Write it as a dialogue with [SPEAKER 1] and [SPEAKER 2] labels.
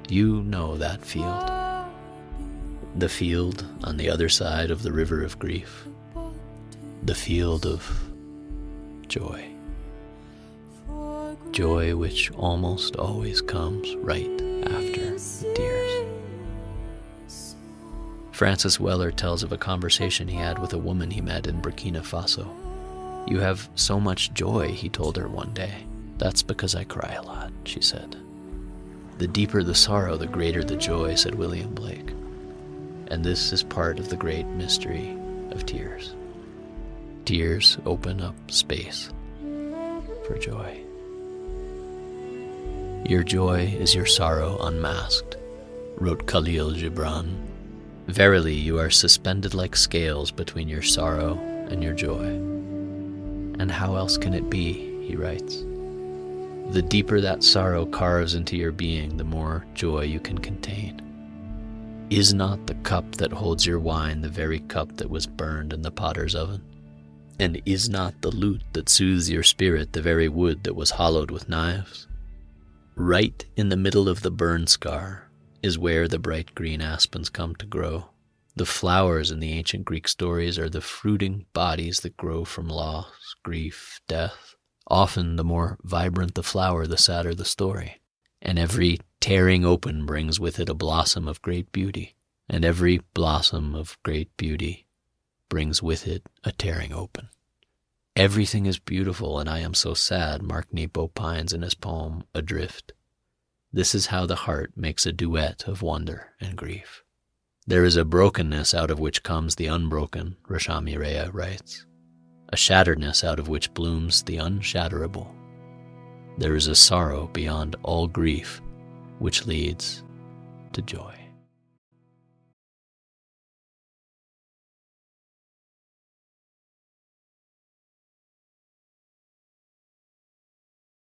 [SPEAKER 1] You know that field. The field on the other side of the river of grief. The field of joy. Joy which almost always comes right after tears. Francis Weller tells of a conversation he had with a woman he met in Burkina Faso. "You have so much joy," he told her one day. "That's because I cry a lot," she said. "The deeper the sorrow, the greater the joy," said William Blake. And this is part of the great mystery of tears. Tears open up space for joy. "Your joy is your sorrow unmasked," wrote Khalil Gibran. "Verily, you are suspended like scales between your sorrow and your joy. And how else can it be," he writes. "The deeper that sorrow carves into your being, the more joy you can contain. Is not the cup that holds your wine the very cup that was burned in the potter's oven? And is not the lute that soothes your spirit the very wood that was hollowed with knives? Right in the middle of the burn scar is where the bright green aspens come to grow. The flowers in the ancient Greek stories are the fruiting bodies that grow from loss, grief, death. Often the more vibrant the flower, the sadder the story. And every tearing open brings with it a blossom of great beauty. And every blossom of great beauty brings with it a tearing open. Everything is beautiful, and I am so sad," Mark Neep opines in his poem, Adrift. This is how the heart makes a duet of wonder and grief. There is a brokenness out of which comes the unbroken, Rashami Rea writes. A shatteredness out of which blooms the unshatterable. There is a sorrow beyond all grief, which leads to joy.